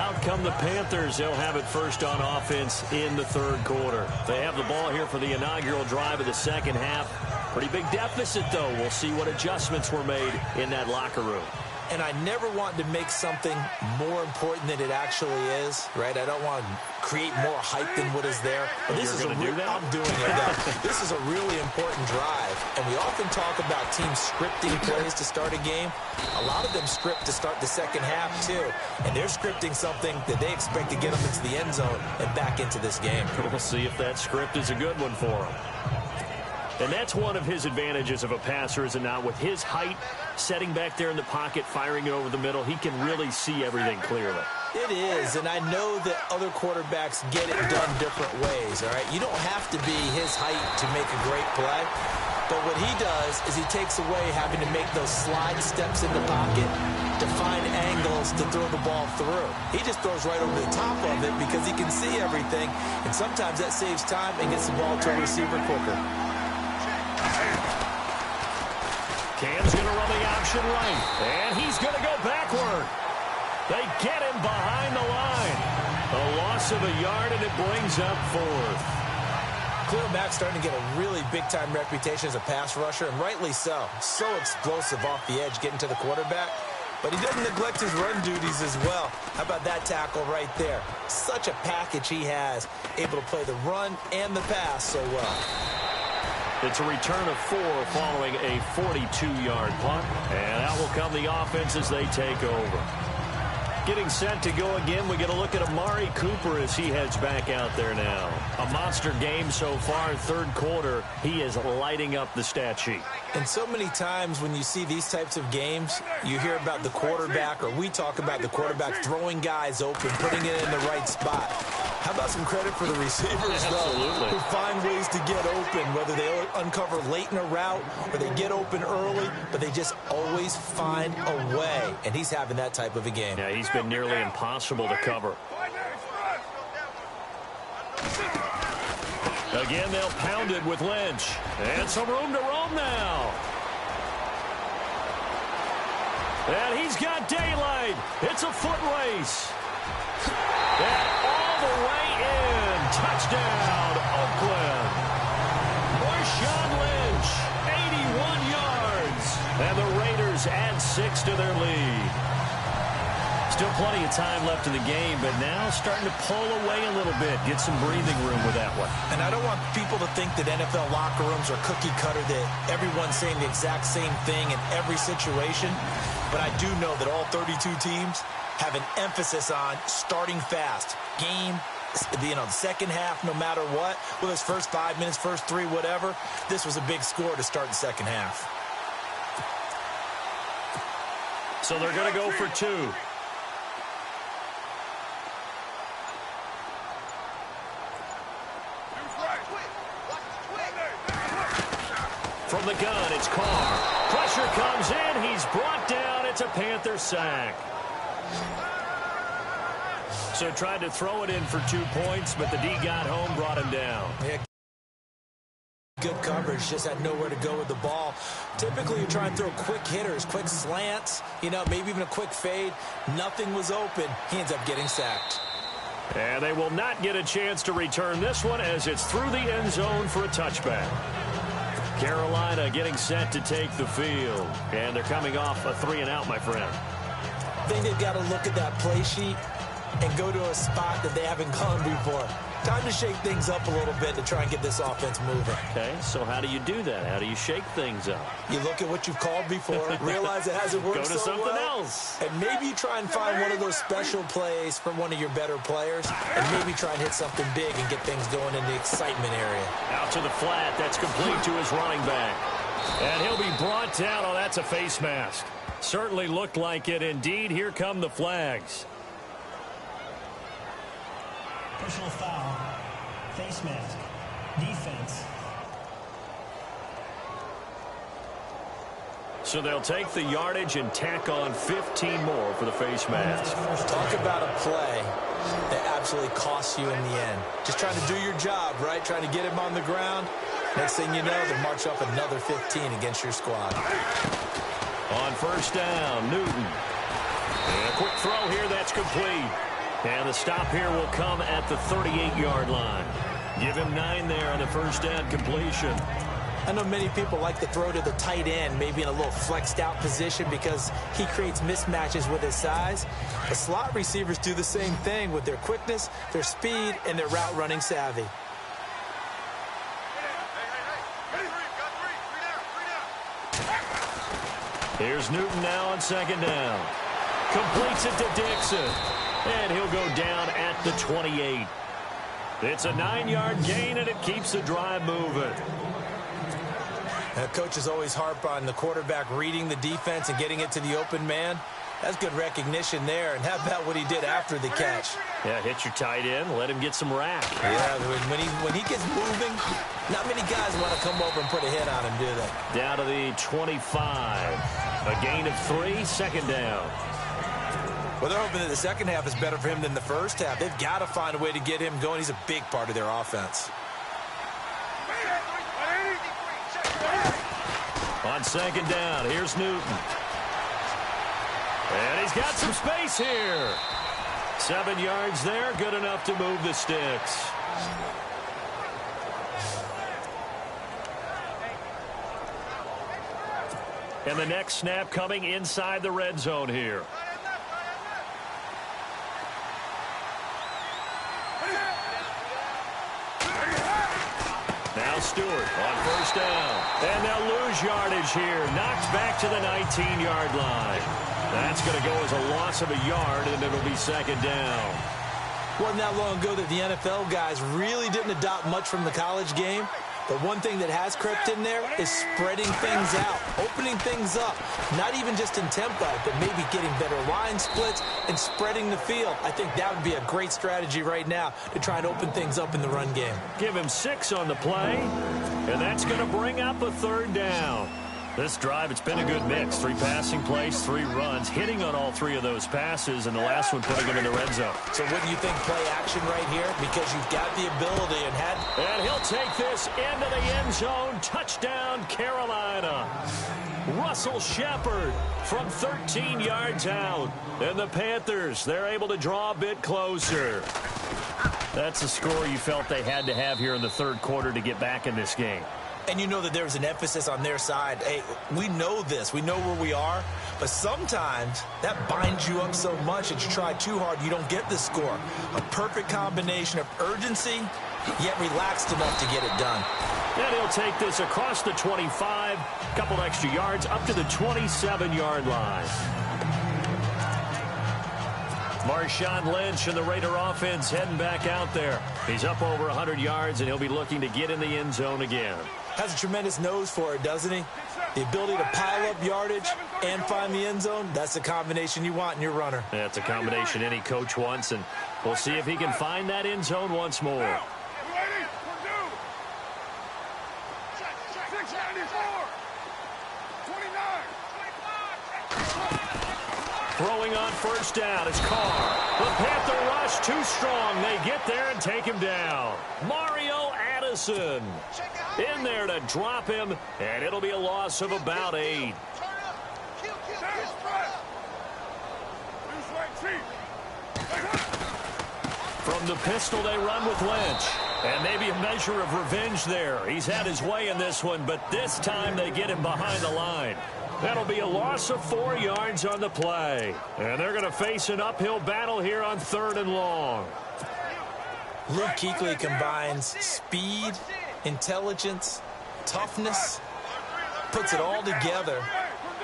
Out come the Panthers. They'll have it first on offense in the third quarter. They have the ball here for the inaugural drive of the second half. Pretty big deficit, though. We'll see what adjustments were made in that locker room. And I never want to make something more important than it actually is, right? I don't want to create more hype than what is there. But this is I'm doing it. This is a really important drive. And we often talk about teams scripting plays to start a game. A lot of them script to start the second half, too. And they're scripting something that they expect to get them into the end zone and back into this game. We'll see if that script is a good one for them. And that's one of his advantages of a passer, is it not? With his height, setting back there in the pocket, firing it over the middle, he can really see everything clearly. It is, and I know that other quarterbacks get it done different ways, all right? You don't have to be his height to make a great play. But what he does is he takes away having to make those slide steps in the pocket to find angles to throw the ball through. He just throws right over the top of it because he can see everything, and sometimes that saves time and gets the ball to a receiver quicker. Cam's going to run the option right, and he's going to go backward. They get him behind the line. A loss of a yard, and it brings up fourth. Khalil Mack's starting to get a really big-time reputation as a pass rusher, and rightly so. So explosive off the edge getting to the quarterback. But he doesn't neglect his run duties as well. How about that tackle right there? Such a package he has, able to play the run and the pass so well. It's a return of 4 following a 42-yard punt. And out will come the offense as they take over. Getting set to go again, we get a look at Amari Cooper as he heads back out there now. A monster game so far, third quarter. He is lighting up the stat sheet. And so many times when you see these types of games, you hear about the quarterback, or we talk about the quarterback throwing guys open, putting it in the right spot. How about some credit for the receivers, though, who find ways to get open, whether they uncover late in a route or they get open early, but they just always find a way. And he's having that type of a game. Yeah, he's been nearly impossible to cover. Again, they'll pound it with Lynch. And some room to roam now. And he's got daylight. It's a foot race. And all the way in. Touchdown, Oakland. Marshawn Lynch, 81 yards. And the Raiders add 6 to their lead. Still plenty of time left in the game, but now starting to pull away a little bit. Get some breathing room with that one. And I don't want people to think that NFL locker rooms are cookie cutter, that everyone's saying the exact same thing in every situation. But I do know that all 32 teams have an emphasis on starting fast. Game, the second half, no matter what. Whether it's first 5 minutes, first 3, whatever. This was a big score to start the second half. So they're going to go for 2. From the gun, it's Carr. Pressure comes in. He's brought down. It's a Panther sack. So tried to throw it in for 2 points, but the D got home, brought him down. Yeah. Good coverage, just had nowhere to go with the ball. Typically, you try and throw quick hitters, quick slants, maybe even a quick fade. Nothing was open. He ends up getting sacked. And they will not get a chance to return this one as it's through the end zone for a touchback. Carolina getting set to take the field. And they're coming off a 3-and-out, my friend. I think they've got to look at that play sheet and go to a spot that they haven't gone before. Time to shake things up a little bit to try and get this offense moving. Okay, so how do you do that? How do you shake things up? You look at what you've called before, realize it hasn't worked so well. Go to something else. And maybe you try and find one of those special plays from one of your better players, and maybe try and hit something big and get things going in the excitement area. Out to the flat. That's complete to his running back. And he'll be brought down. Oh, that's a face mask. Certainly looked like it. Indeed, here come the flags. Personal foul, face mask, defense. So they'll take the yardage and tack on 15 more for the face mask. Talk about a play that absolutely costs you in the end. Just trying to do your job, right? Trying to get him on the ground. Next thing you know, they'll march up another 15 against your squad. On first down, Newton. And a quick throw here, that's complete. And the stop here will come at the 38-yard line. Give him 9 there on the first down completion. I know many people like to throw to the tight end, maybe in a little flexed out position because he creates mismatches with his size. The slot receivers do the same thing with their quickness, their speed, and their route running savvy. Here's Newton now on second down. Completes it to Dixon. And he'll go down at the 28. It's a 9-yard gain, and it keeps the drive moving. Coaches always harp on the quarterback reading the defense and getting it to the open man. That's good recognition there. And how about what he did after the catch? Yeah, hit your tight end, let him get some rack. Yeah, when he gets moving, not many guys want to come over and put a hit on him, do they? Down to the 25. A gain of 3, second down. Well, they're hoping that the second half is better for him than the first half. They've got to find a way to get him going. He's a big part of their offense. On second down, here's Newton. And he's got some space here. 7 yards there, good enough to move the sticks. And the next snap coming inside the red zone here. Now Stewart on first down. And they'll lose yardage here. Knocked back to the 19-yard line. That's going to go as a loss of a yard, and it'll be second down. Wasn't that long ago that the NFL guys really didn't adopt much from the college game. But one thing that has crept in there is spreading things out, opening things up, not even just in tempo, but maybe getting better line splits and spreading the field. I think that would be a great strategy right now to try and open things up in the run game. Give him 6 on the play, and that's going to bring up a third down. This drive, it's been a good mix. 3 passing plays, 3 runs, hitting on all 3 of those passes, and the last one putting him in the red zone. So wouldn't you think play action right here? Because you've got the ability and he'll take this into the end zone. Touchdown, Carolina. Russell Shepard from 13 yards out. And the Panthers, they're able to draw a bit closer. That's a score you felt they had to have here in the third quarter to get back in this game. And you know that there's an emphasis on their side. Hey, we know this. We know where we are. But sometimes that binds you up so much that you try too hard, you don't get the score. A perfect combination of urgency, yet relaxed enough to get it done. And he'll take this across the 25, a couple extra yards, up to the 27-yard line. Marshawn Lynch and the Raider offense heading back out there. He's up over 100 yards, and he'll be looking to get in the end zone again. Has a tremendous nose for it, doesn't he? The ability to pile up yardage and find the end zone, that's the combination you want in your runner. That's a combination any coach wants, and we'll see if he can find that end zone once more. Throwing on first down is Carr. The Panther rush too strong. They get there and take him down. Mario Addison in there to drop him, and it'll be a loss of about 8. From the pistol, they run with Lynch. And maybe a measure of revenge there. He's had his way in this one, but this time they get him behind the line. That'll be a loss of 4 yards on the play. And they're going to face an uphill battle here on 3rd and long. Luke Kuechly combines speed, intelligence, toughness, puts it all together.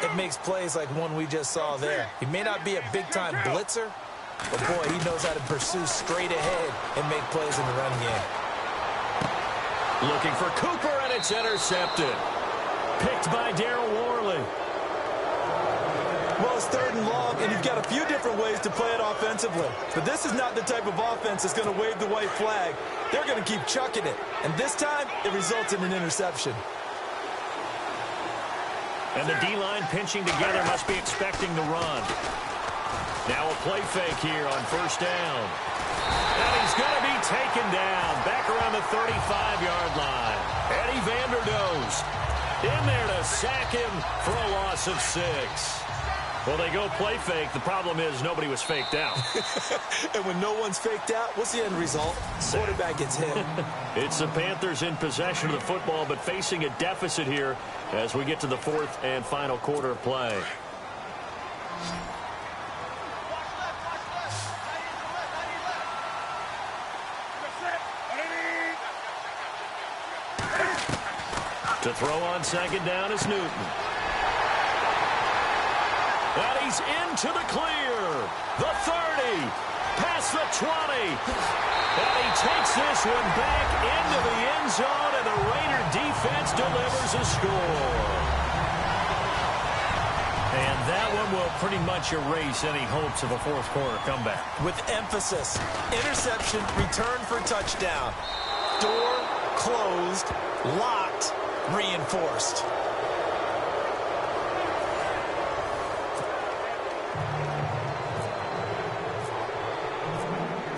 It makes plays like one we just saw there. He may not be a big-time blitzer, but boy, he knows how to pursue straight ahead and make plays in the run game. Looking for Cooper, and it's intercepted. Picked by Darryl Worley. Well, it's 3rd and long, and you've got a few different ways to play it offensively. But this is not the type of offense that's going to wave the white flag. They're going to keep chucking it. And this time, it results in an interception. And the D-line pinching together must be expecting the run. Now a play fake here on first down. And he's going to be taken down back around the 35-yard line. Eddie Vanderdoes in there to sack him for a loss of 6. Well, they go play fake. The problem is nobody was faked out. And when no one's faked out, what's the end result? Quarterback gets hit. It's the Panthers in possession of the football, but facing a deficit here as we get to the fourth and final quarter of play. To throw on second down is Newton. And he's into the clear. The 30. Past the 20. And he takes this one back into the end zone, and the Raider defense delivers a score. And that one will pretty much erase any hopes of a fourth quarter comeback. With emphasis. Interception, return for touchdown. Door closed, locked, reinforced.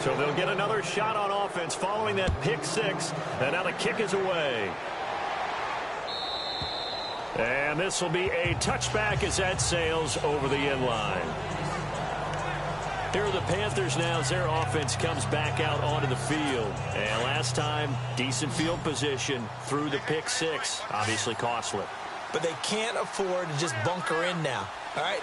So they'll get another shot on offense following that pick six. And now the kick is away. And this will be a touchback as that sails over the end line. Here are the Panthers now as their offense comes back out onto the field. And last time, decent field position through the pick six. Obviously costly. But they can't afford to just bunker in now. All right,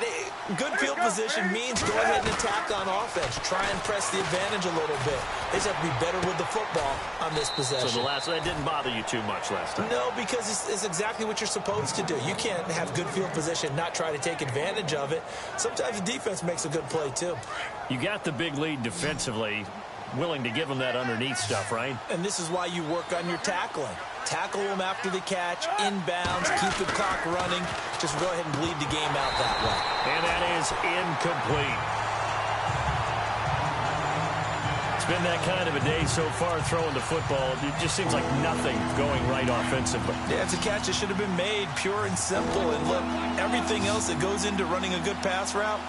good field position means go ahead and attack on offense. Try and press the advantage a little bit. They just have to be better with the football on this possession. So that didn't bother you too much last time? No, because it's exactly what you're supposed to do. You can't have good field position and not try to take advantage of it. Sometimes the defense makes a good play, too. You got the big lead defensively, willing to give them that underneath stuff, right? And this is why you work on your tackling. Tackle them after the catch, inbounds, keep the clock running. Just go ahead and bleed the game out that way. And that is incomplete. It's been that kind of a day so far throwing the football. It just seems like nothing going right offensively. Yeah, it's a catch that should have been made, pure and simple. And look, everything else that goes into running a good pass route,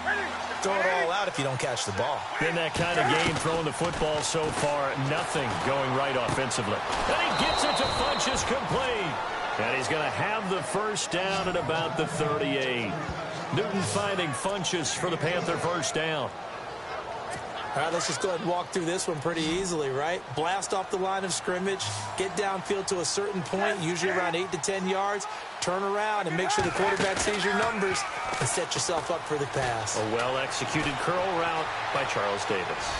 throw it all out if you don't catch the ball. Been that kind of game throwing the football so far, nothing going right offensively. And he gets it to Funchess complete. And he's going to have the first down at about the 38. Newton finding Funchess for the Panther first down. All right, let's just go ahead and walk through this one pretty easily, right? Blast off the line of scrimmage, get downfield to a certain point, usually around 8 to 10 yards, turn around and make sure the quarterback sees your numbers and set yourself up for the pass. A well-executed curl route by Charles Davis.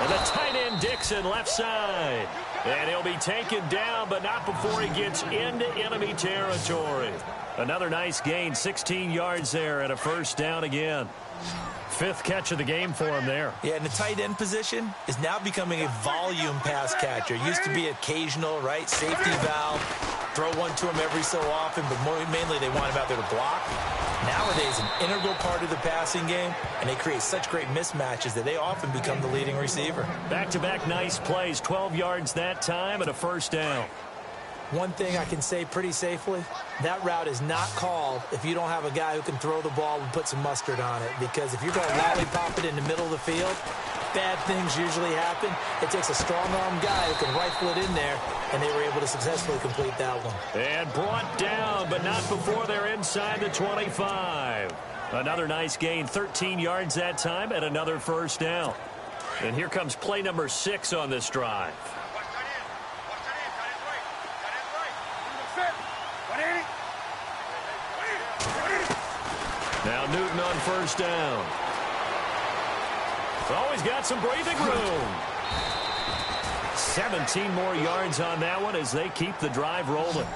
And the tight end Dixon left side. And he'll be taken down, but not before he gets into enemy territory. Another nice gain, 16 yards there and a first down again. Fifth catch of the game for him there. Yeah, and the tight end position is now becoming a volume pass catcher. Used to be occasional, right? Safety valve. Throw one to him every so often, but mainly they want him out there to block. Nowadays, an integral part of the passing game, and they create such great mismatches that they often become the leading receiver. Back-to-back nice plays, 12 yards that time and a first down. One thing I can say pretty safely, that route is not called if you don't have a guy who can throw the ball and put some mustard on it. Because if you're going to lollipop it in the middle of the field, bad things usually happen. It takes a strong-arm guy who can rifle it in there, and they were able to successfully complete that one. And brought down, but not before they're inside the 25. Another nice gain, 13 yards that time, and another first down. And here comes play number 6 on this drive. Now Newton on first down. Always got some breathing room. 17 more yards on that one as they keep the drive rolling.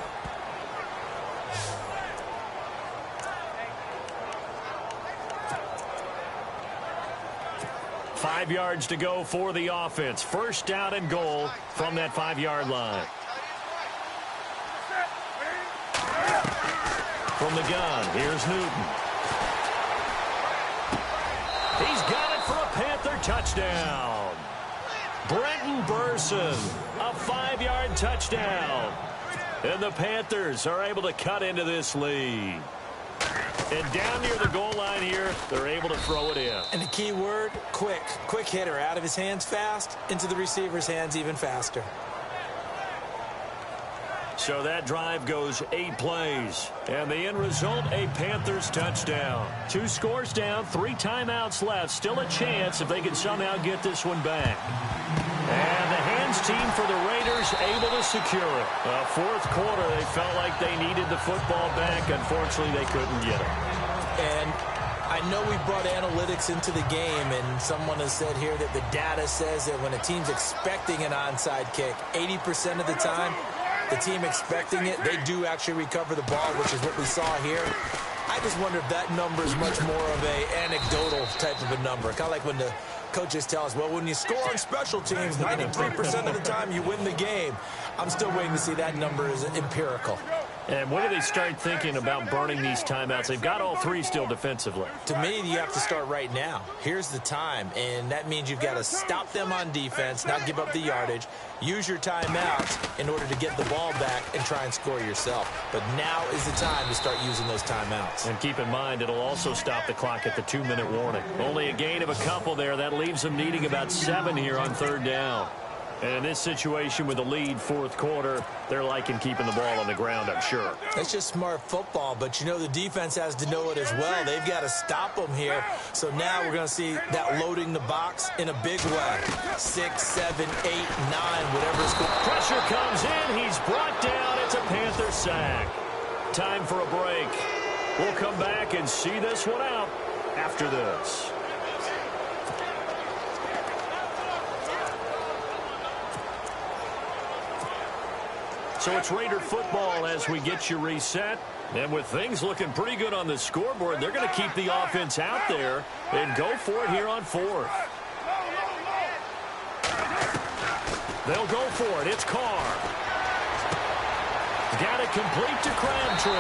Five yards to go for the offense. First down and goal from that 5-yard line. From the gun, here's Newton. He's got it for a Panther touchdown. Brenton Burson, a 5-yard touchdown. And the Panthers are able to cut into this lead. And down near the goal line here, they're able to throw it in. And the key word, quick. Quick hitter. Out of his hands fast, into the receiver's hands even faster. So that drive goes 8 plays. And the end result, a Panthers touchdown. 2 scores down, 3 timeouts left. Still a chance if they can somehow get this one back. And the hands team for the Raiders able to secure it. Fourth quarter, they felt like they needed the football back. Unfortunately, they couldn't get it. And I know we brought analytics into the game, and someone has said here that the data says that when a team's expecting an onside kick, 80% of the time, the team expecting it, they do actually recover the ball, which is what we saw here. I just wonder if that number is much more of a anecdotal type of a number. Kind of like when the coaches tell us, well, when you score on special teams, 93% of the time you win the game. I'm still waiting to see that number is empirical. And when do they start thinking about burning these timeouts? They've got all 3 still defensively. To me, you have to start right now. Here's the time, and that means you've got to stop them on defense, not give up the yardage, use your timeouts in order to get the ball back and try and score yourself. But now is the time to start using those timeouts. And keep in mind, it'll also stop the clock at the 2-minute warning. Only a gain of a couple there. That leaves them needing about 7 here on 3rd down. And in this situation with the lead, fourth quarter, they're liking keeping the ball on the ground, I'm sure. That's just smart football, but you know the defense has to know it as well. They've got to stop them here. So now we're going to see that loading the box in a big way. 6, 7, 8, 9, whatever it's called. Pressure comes in. He's brought down. It's a Panther sack. Time for a break. We'll come back and see this one out after this. So it's Raider football as we get you reset. And with things looking pretty good on the scoreboard, they're going to keep the offense out there and go for it here on 4th. They'll go for it. It's Carr. Got it complete to Crabtree.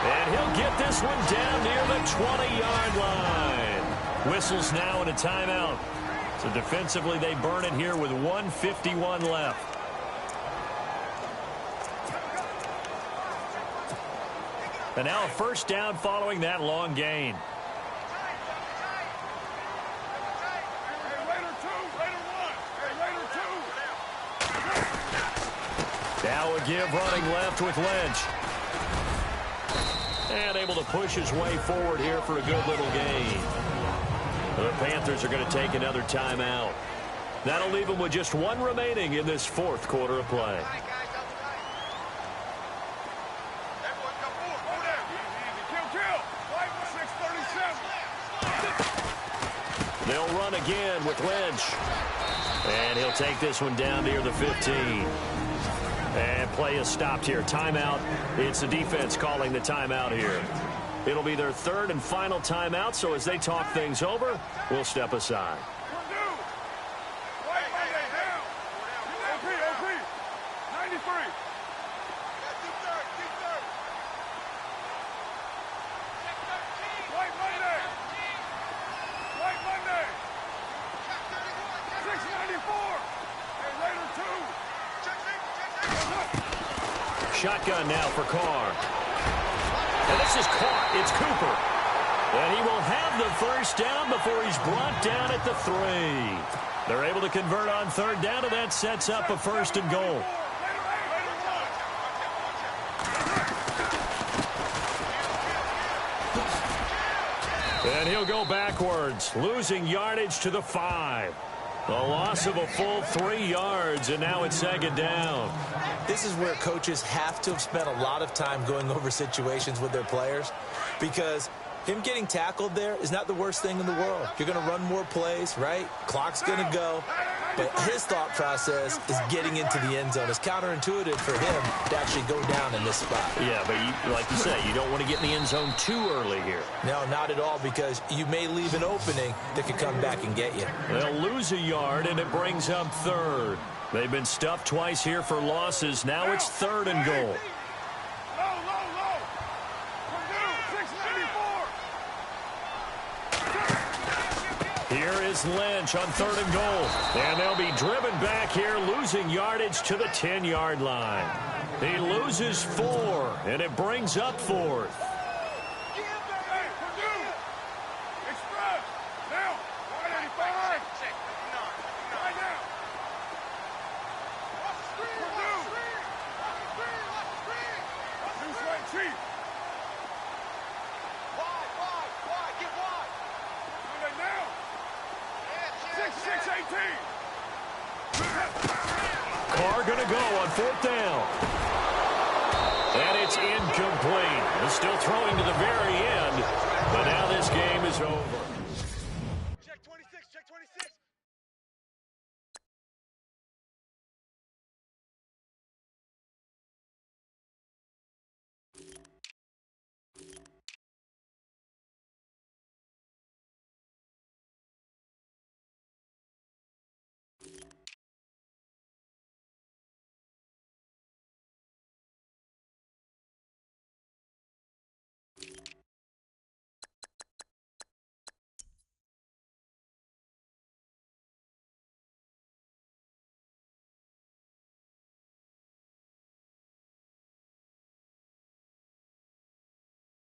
And he'll get this one down near the 20-yard line. Whistles now and a timeout. So defensively, they burn it here with 1:51 left. And now a first down following that long gain. Now a give running left with Lynch. And able to push his way forward here for a good little gain. The Panthers are going to take another timeout. That'll leave them with just 1 remaining in this fourth quarter of play. They'll run again with Lynch. And he'll take this one down near the 15. And play is stopped here. Timeout. It's the defense calling the timeout here. It'll be their 3rd and final timeout, so as they talk things over, we'll step aside. Shotgun now for Carr. And this is caught. It's Cooper. And he will have the first down before he's brought down at the 3. They're able to convert on 3rd down, and that sets up a 1st and goal. And he'll go backwards, losing yardage to the 5. A loss of a full 3 yards, and now it's 2nd down. This is where coaches have to have spent a lot of time going over situations with their players, because him getting tackled there is not the worst thing in the world. You're going to run more plays, right? Clock's going to go. But his thought process is getting into the end zone. It's counterintuitive for him to actually go down in this spot. Yeah, but like you say, you don't want to get in the end zone too early here. No, not at all, because you may leave an opening that could come back and get you. They'll lose a yard, and it brings up 3rd. They've been stuffed twice here for losses. Now it's 3rd and goal. Here is Lynch on 3rd and goal. And they'll be driven back here, losing yardage to the 10-yard line. He loses 4, and it brings up 4th. Carr going to go on 4th down. And it's incomplete. They're still throwing to the very end, but now this game is over.